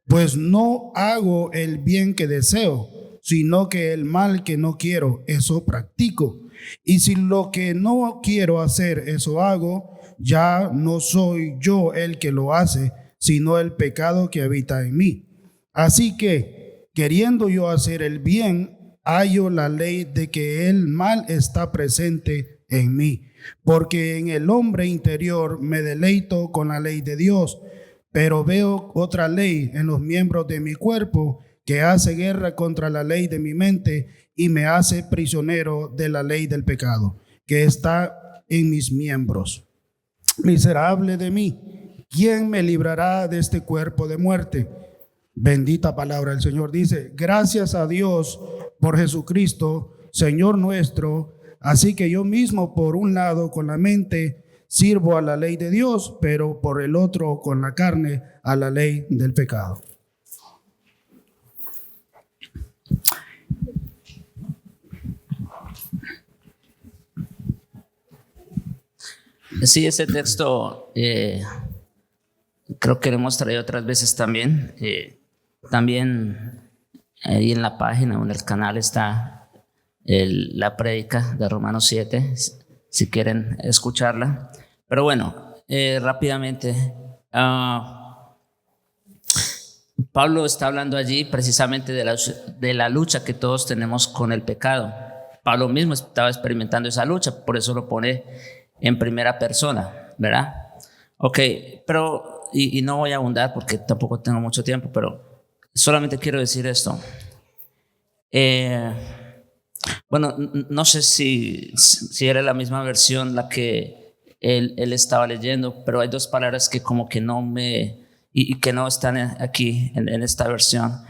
Pues no hago el bien que deseo, sino que el mal que no quiero, eso practico. Y si lo que no quiero hacer, eso hago, ya no soy yo el que lo hace, sino el pecado que habita en mí. Así que queriendo yo hacer el bien, hallo la ley de que el mal está presente en mí. Porque en el hombre interior me deleito con la ley de Dios, pero veo otra ley en los miembros de mi cuerpo que hace guerra contra la ley de mi mente y me hace prisionero de la ley del pecado que está en mis miembros. Miserable de mí, ¿quién me librará de este cuerpo de muerte? Bendita palabra del Señor. Dice: gracias a Dios por Jesucristo, Señor nuestro. Así que yo mismo, por un lado, con la mente, sirvo a la ley de Dios, pero por el otro, con la carne, a la ley del pecado. Sí, ese texto creo que lo hemos traído otras veces también. También ahí en la página o en el canal está la prédica de Romanos 7, si quieren escucharla. Pero bueno, rápidamente, Pablo está hablando allí precisamente de la lucha que todos tenemos con el pecado. Pablo mismo estaba experimentando esa lucha, por eso lo pone en primera persona, ¿verdad? Ok, pero, y no voy a abundar porque tampoco tengo mucho tiempo, pero solamente quiero decir esto. Bueno, no sé si era la misma versión la que él estaba leyendo, pero hay dos palabras que como que no y que no están aquí en esta versión.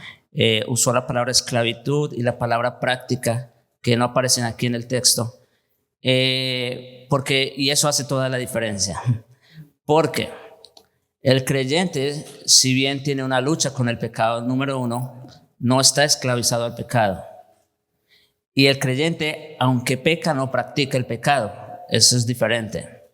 Usó la palabra esclavitud y la palabra práctica, que no aparecen aquí en el texto. Y eso hace toda la diferencia. Porque el creyente, si bien tiene una lucha con el pecado, número uno, no está esclavizado al pecado. Y el creyente, aunque peca, no practica el pecado. Eso es diferente.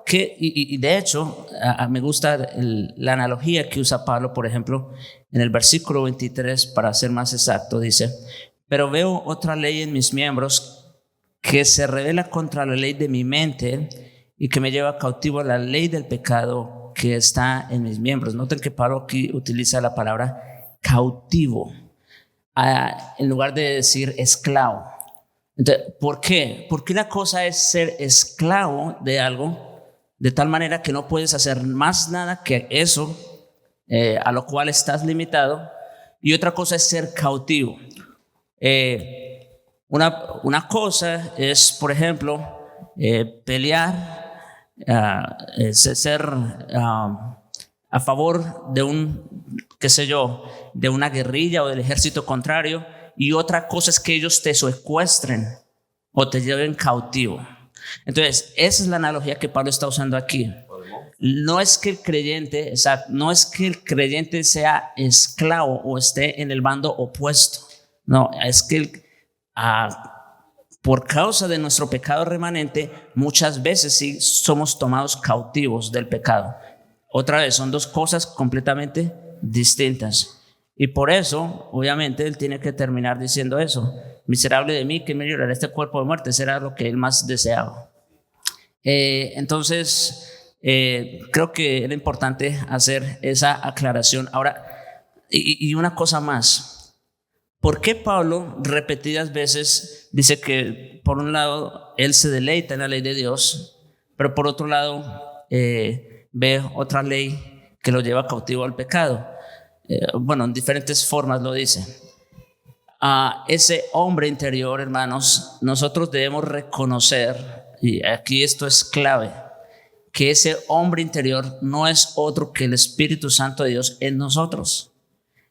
Y de hecho, me gusta la analogía que usa Pablo, por ejemplo, en el versículo 23, para ser más exacto, dice: pero veo otra ley en mis miembros que se revela contra la ley de mi mente y que me lleva cautivo a la ley del pecado que está en mis miembros. Noten que Pablo aquí utiliza la palabra cautivo en lugar de decir esclavo. Entonces, ¿por qué? Porque una cosa es ser esclavo de algo de tal manera que no puedes hacer más nada que eso a lo cual estás limitado, y otra cosa es ser cautivo. Una cosa es, por ejemplo, pelear, ser a favor de de una guerrilla o del ejército contrario, y otra cosa es que ellos te secuestren o te lleven cautivo. Entonces, esa es la analogía que Pablo está usando aquí. No es que el creyente, no es que el creyente sea esclavo o esté en el bando opuesto. No, es que por causa de nuestro pecado remanente, muchas veces sí somos tomados cautivos del pecado. Otra vez, son dos cosas completamente distintas. Y por eso, obviamente, él tiene que terminar diciendo eso: miserable de mí, que me librará este cuerpo de muerte. Será lo que él más deseaba. Entonces, creo que era importante hacer esa aclaración. Ahora, y una cosa más: ¿por qué Pablo repetidas veces dice que por un lado él se deleita en la ley de Dios, pero por otro lado ve otra ley que lo lleva cautivo al pecado? Bueno, en diferentes formas lo dice. Ese hombre interior, hermanos, nosotros debemos reconocer, y aquí esto es clave, que ese hombre interior no es otro que el Espíritu Santo de Dios en nosotros.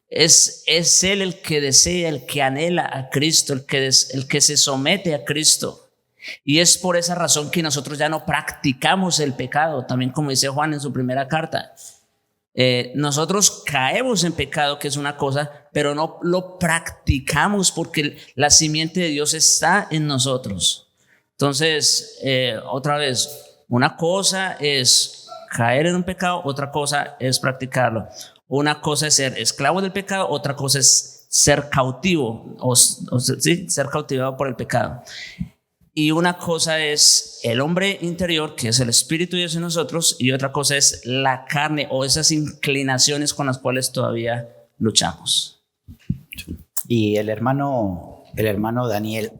Es Él el que desea, el que anhela a Cristo, el que se somete a Cristo. Y es por esa razón que nosotros ya no practicamos el pecado, también como dice Juan en su primera carta. Nosotros caemos en pecado, que es una cosa, pero no lo practicamos porque la simiente de Dios está en nosotros. Entonces, otra vez, una cosa es caer en un pecado, otra cosa es practicarlo. Una cosa es ser esclavo del pecado, otra cosa es ser cautivo, ¿sí? Ser cautivado por el pecado. Y una cosa es el hombre interior, que es el Espíritu de Dios en nosotros, y otra cosa es la carne o esas inclinaciones con las cuales todavía luchamos. Y el hermano Daniel,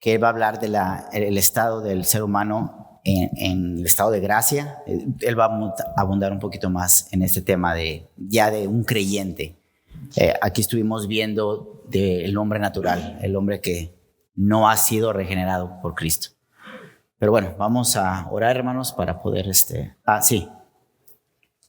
que va a hablar del estado del ser humano en el estado de gracia, él va a abundar un poquito más en este tema de un creyente. Aquí estuvimos viendo del hombre natural, el hombre que no ha sido regenerado por Cristo. Pero bueno, vamos a orar, hermanos, para poder sí.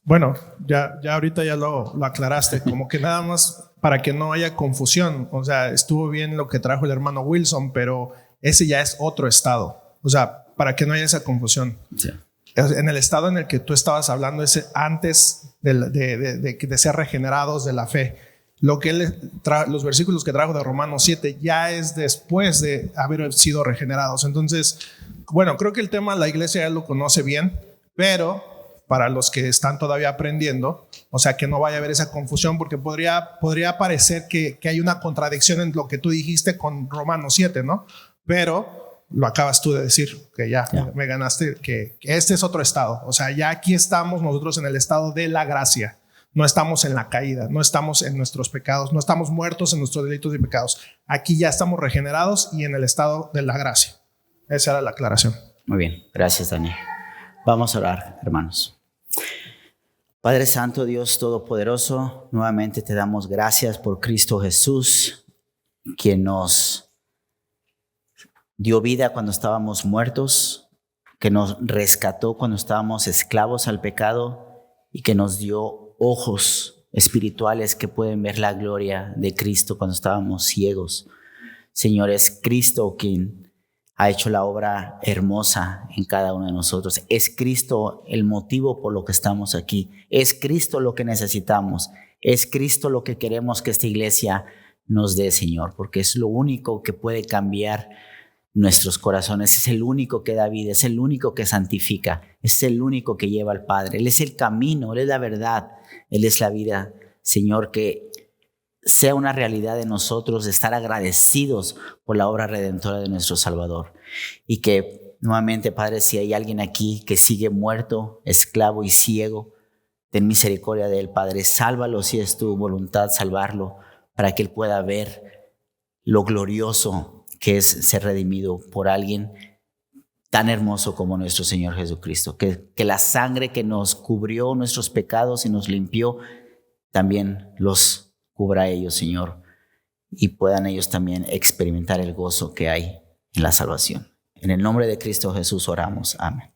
Bueno, ya ahorita ya lo aclaraste, como que nada más para que no haya confusión. O sea, estuvo bien lo que trajo el hermano Wilson, pero ese ya es otro estado. O sea, para que no haya esa confusión. Sí. En el estado en el que tú estabas hablando, ese antes de ser regenerados de la fe. Lo que los versículos que trajo de Romanos 7 ya es después de haber sido regenerados. Entonces, bueno, creo que el tema la iglesia ya lo conoce bien, pero para los que están todavía aprendiendo, o sea, que no vaya a haber esa confusión, porque podría parecer que hay una contradicción en lo que tú dijiste con Romanos 7, ¿no? Pero lo acabas tú de decir, que ya me ganaste, que este es otro estado. O sea, ya aquí estamos nosotros en el estado de la gracia. No estamos en la caída, no estamos en nuestros pecados, no estamos muertos en nuestros delitos y pecados. Aquí ya estamos regenerados y en el estado de la gracia. Esa era la aclaración. Muy bien, gracias, Daniel. Vamos a orar, hermanos. Padre Santo, Dios Todopoderoso, nuevamente te damos gracias por Cristo Jesús, quien nos dio vida cuando estábamos muertos, que nos rescató cuando estábamos esclavos al pecado y que nos dio ojos espirituales que pueden ver la gloria de Cristo cuando estábamos ciegos. Señor, es Cristo quien ha hecho la obra hermosa en cada uno de nosotros. Es Cristo el motivo por lo que estamos aquí. Es Cristo lo que necesitamos. Es Cristo lo que queremos que esta iglesia nos dé, Señor, porque es lo único que puede cambiar nuestros corazones. Es el único que da vida, es el único que santifica, es el único que lleva al Padre. Él es el camino, Él es la verdad, Él es la vida. Señor, que sea una realidad de nosotros de estar agradecidos por la obra redentora de nuestro Salvador. Y que nuevamente, Padre, si hay alguien aquí que sigue muerto, esclavo y ciego, ten misericordia de él, Padre. Sálvalo si es tu voluntad salvarlo, para que él pueda ver lo glorioso que es ser redimido por alguien tan hermoso como nuestro Señor Jesucristo. Que la sangre que nos cubrió nuestros pecados y nos limpió, también los cubra a ellos, Señor, y puedan ellos también experimentar el gozo que hay en la salvación. En el nombre de Cristo Jesús oramos. Amén.